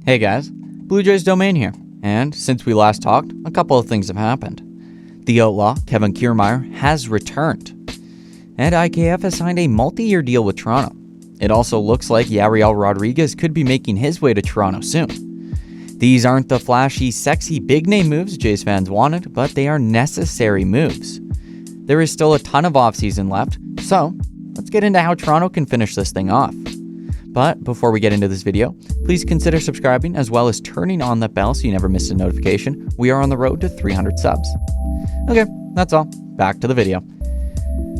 Hey guys, Blue Jays Domain here, and since we last talked, a couple of things have happened. The Outlaw, Kevin Kiermaier, has returned, and IKF has signed a multi-year deal with Toronto. It also looks like Yariel Rodriguez could be making his way to Toronto soon. These aren't the flashy, sexy, big-name moves Jays fans wanted, but they are necessary moves. There is still a ton of offseason left, so let's get into how Toronto can finish this thing off. But before we get into this video, please consider subscribing as well as turning on that bell so you never miss a notification. We are on the road to 300 subs. Okay, that's all. Back to the video.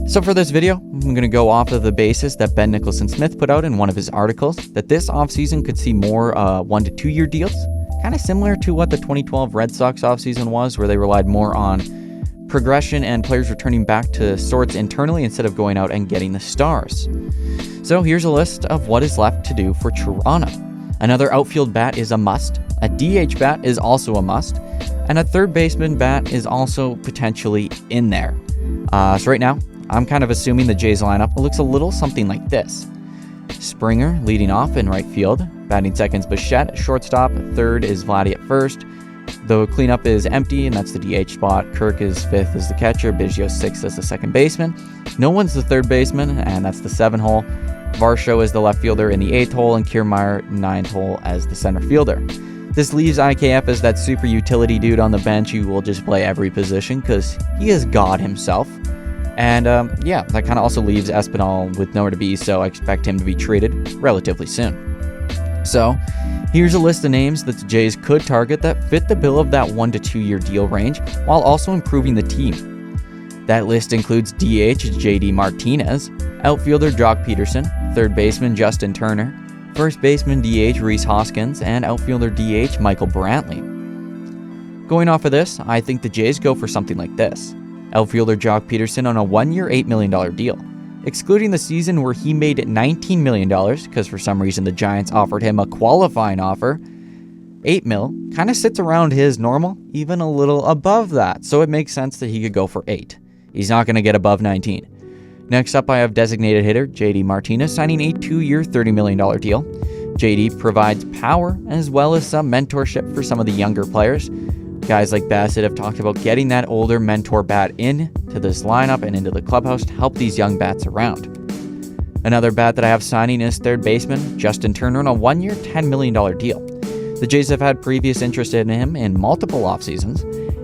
So for this video, I'm going to go off of the basis that Ben Nicholson-Smith put out in one of his articles that this offseason could see more 1 to 2 year deals, kind of similar to what the 2012 Red Sox offseason was, where they relied more on progression and players returning back to sorts internally instead of going out and getting the stars. So here's a list of what is left to do for Toronto. Another outfield bat is a must, a DH bat is also a must, and a third baseman bat is also potentially in there. So right now, I'm kind of assuming the Jays lineup looks a little something like this. Springer leading off in right field, batting second's Bichette, shortstop, third is Vladdy at first. The cleanup is empty, and that's the DH spot. Kirk is fifth as the catcher, Biggio sixth as the second baseman. No one's the third baseman, and that's the 7 hole. Varsho is the left fielder in the 8th hole, and Kiermaier 9th hole as the center fielder. This leaves IKF as that super utility dude on the bench who will just play every position because he is God himself. And yeah, that kind of also leaves Espinal with nowhere to be, so I expect him to be traded relatively soon. So here's a list of names that the Jays could target that fit the bill of that 1 to 2 year deal range while also improving the team. That list includes DH JD Martinez, outfielder Joc Pederson, third baseman Justin Turner, first baseman DH Rhys Hoskins, and outfielder DH Michael Brantley. Going off of this, I think the Jays go for something like this. Outfielder Joc Pederson on a 1-year $8 million deal. Excluding the season where he made $19 million, because for some reason the Giants offered him a qualifying offer, $8 million kind of sits around his normal, even a little above that, so it makes sense that he could go for 8. He's not going to get above 19. Next up, I have designated hitter JD Martinez signing a 2-year $30 million deal. JD provides power as well as some mentorship for some of the younger players. Guys like Bassett have talked about getting that older mentor bat into this lineup and into the clubhouse to help these young bats around. Another bat that I have signing is third baseman Justin Turner on a 1-year $10 million deal. The Jays have had previous interest in him in multiple off seasons,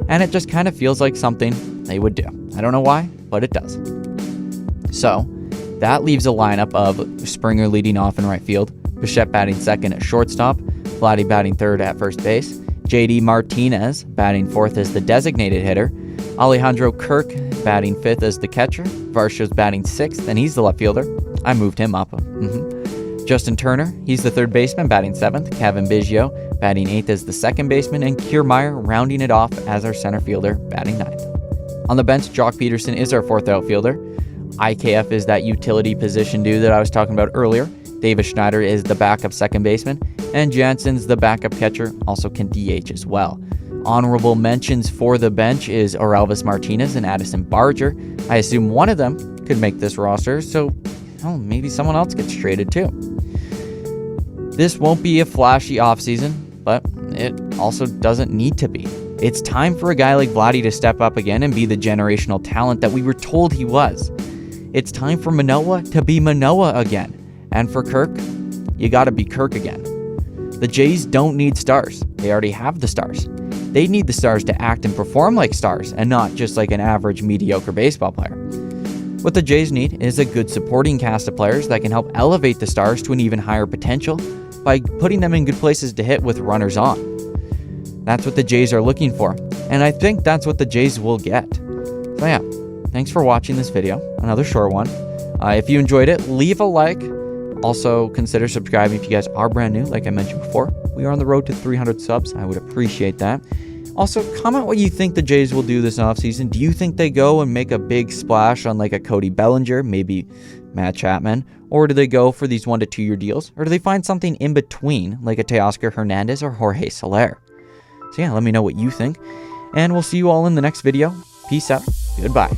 and it just kind of feels like something they would do. I don't know why, but it does. So that leaves a lineup of Springer leading off in right field, Bichette batting second at shortstop, Vladdy batting third at first base, JD Martinez batting fourth as the designated hitter, Alejandro Kirk batting fifth as the catcher, Varsho's batting sixth, and he's the left fielder. I moved him up. Justin Turner, he's the third baseman batting seventh, Kevin Biggio batting eighth as the second baseman, and Kiermaier rounding it off as our center fielder batting ninth. On the bench, Joc Pederson is our fourth outfielder. IKF is that utility position dude that I was talking about earlier. Davis Schneider is the backup second baseman, and Jansen's the backup catcher, also can DH as well. Honorable mentions for the bench is Orelvis Martinez and Addison Barger. I assume one of them could make this roster, so maybe someone else gets traded too. This won't be a flashy offseason, but it also doesn't need to be. It's time for a guy like Vladdy to step up again and be the generational talent that we were told he was. It's time for Manoah to be Manoah again. And for Kirk, you gotta be Kirk again. The Jays don't need stars. They already have the stars. They need the stars to act and perform like stars and not just like an average, mediocre baseball player. What the Jays need is a good supporting cast of players that can help elevate the stars to an even higher potential by putting them in good places to hit with runners on. That's what the Jays are looking for, and I think that's what the Jays will get. So yeah, thanks for watching this video, another short one. If you enjoyed it, leave a like. Also, consider subscribing if you guys are brand new, like I mentioned before. We are on the road to 300 subs. I would appreciate that. Also, comment what you think the Jays will do this offseason. Do you think they go and make a big splash on like a Cody Bellinger, maybe Matt Chapman? Or do they go for these 1 to 2 year deals? Or do they find something in between, like a Teoscar Hernandez or Jorge Soler? So yeah, let me know what you think. And we'll see you all in the next video. Peace out. Goodbye.